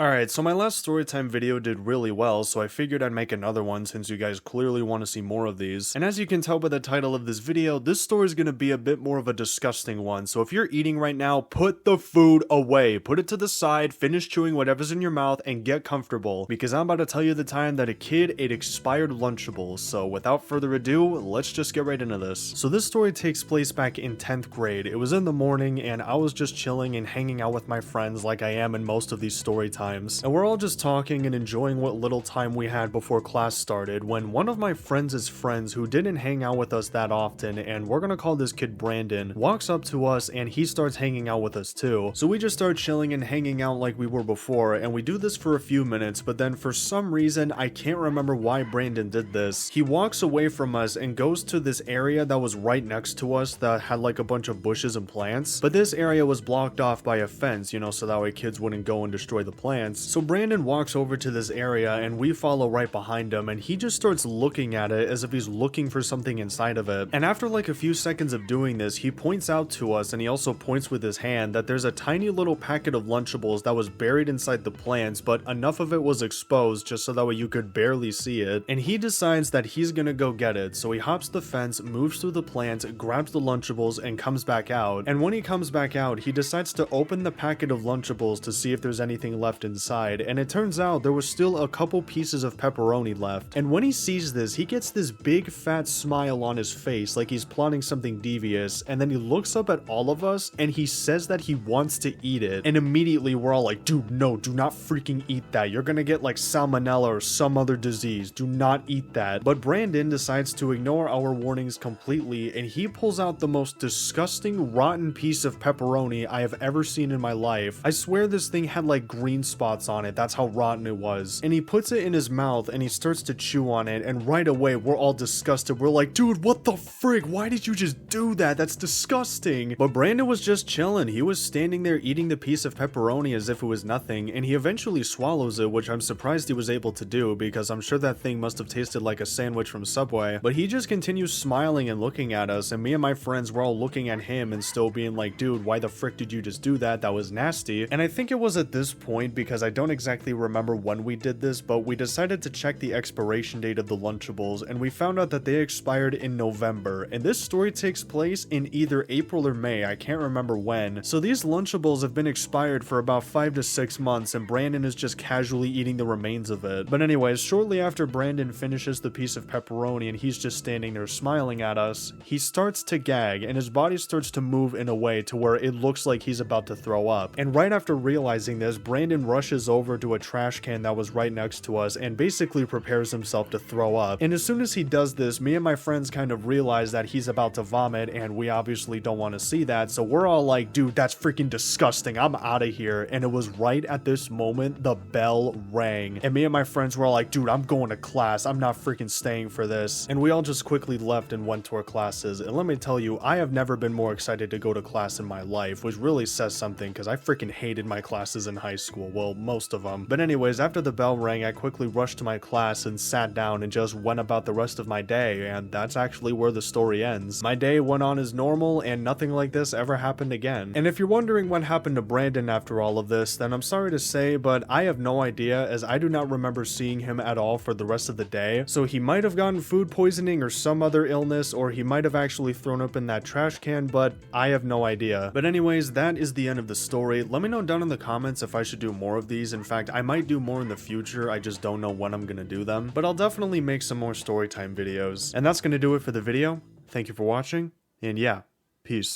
Alright, so my last storytime video did really well, so I figured I'd make another one since you guys clearly want to see more of these. And as you can tell by the title of this video, this story is going to be a bit more of a disgusting one, so if you're eating right now, put the food away. Put it to the side, finish chewing whatever's in your mouth, and get comfortable, because I'm about to tell you the time that a kid ate expired Lunchables. So without further ado, let's just get right into this. So this story takes place back in 10th grade. It was in the morning, and I was just chilling and hanging out with my friends like I am in most of these story times. And we're all just talking and enjoying what little time we had before class started when one of my friends' friends who didn't hang out with us that often, and we're gonna call this kid Brandon, walks up to us and he starts hanging out with us too. So we just start chilling and hanging out like we were before, and we do this for a few minutes, but then for some reason, I can't remember why Brandon did this. He walks away from us and goes to this area that was right next to us that had like a bunch of bushes and plants, but this area was blocked off by a fence, you know, so that way kids wouldn't go and destroy the plants. So Brandon walks over to this area and we follow right behind him, and he just starts looking at it as if he's looking for something inside of it. And after like a few seconds of doing this, he points out to us, and he also points with his hand, that there's a tiny little packet of Lunchables that was buried inside the plants, but enough of it was exposed just so that way you could barely see it. And he decides that he's gonna go get it. So he hops the fence, moves through the plants, grabs the Lunchables, and comes back out. And when he comes back out, he decides to open the packet of Lunchables to see if there's anything left inside, and it turns out there was still a couple pieces of pepperoni left. And when he sees this, he gets this big fat smile on his face like he's plotting something devious, and then he looks up at all of us and he says that he wants to eat it. And immediately we're all like, dude, no, do not freaking eat that. You're gonna get like salmonella or some other disease. Do not eat that. But Brandon decides to ignore our warnings completely, and he pulls out the most disgusting rotten piece of pepperoni I have ever seen in my life. I swear this thing had like green spots on it. That's how rotten it was. And he puts it in his mouth and he starts to chew on it, and right away we're all disgusted. We're like, dude, what the frig? Why did you just do that? That's disgusting. But Brandon was just chilling. He was standing there eating the piece of pepperoni as if it was nothing, and he eventually swallows it, which I'm surprised he was able to do because I'm sure that thing must have tasted like a sandwich from Subway. But he just continues smiling and looking at us, and me and my friends were all looking at him and still being like, dude, why the frick did you just do that? That was nasty. And I think it was at this point, because I don't exactly remember when we did this, but we decided to check the expiration date of the Lunchables, and we found out that they expired in November. And this story takes place in either April or May, I can't remember when. So these Lunchables have been expired for about 5 to 6 months, and Brandon is just casually eating the remains of it. But anyways, shortly after Brandon finishes the piece of pepperoni and he's just standing there smiling at us, he starts to gag, and his body starts to move in a way to where it looks like he's about to throw up. And right after realizing this, Brandon rushes over to a trash can that was right next to us and basically prepares himself to throw up. And as soon as he does this, me and my friends kind of realize that he's about to vomit, and we obviously don't want to see that, so we're all like, dude, that's freaking disgusting, I'm out of here. And it was right at this moment the bell rang, and me and my friends were all like, dude, I'm going to class, I'm not freaking staying for this. And we all just quickly left and went to our classes. And let me tell you, I have never been more excited to go to class in my life, which really says something because I freaking hated my classes in high school, well, most of them. But anyways, after the bell rang, I quickly rushed to my class and sat down and just went about the rest of my day, and that's actually where the story ends. My day went on as normal, and nothing like this ever happened again. And if you're wondering what happened to Brandon after all of this, then I'm sorry to say, but I have no idea, as I do not remember seeing him at all for the rest of the day. So he might have gotten food poisoning or some other illness, or he might have actually thrown up in that trash can, but I have no idea. But anyways, that is the end of the story. Let me know down in the comments if I should do more of these. In fact, I might do more in the future, I just don't know when I'm gonna do them. But I'll definitely make some more storytime videos. And that's gonna do it for the video. Thank you for watching, and yeah, peace.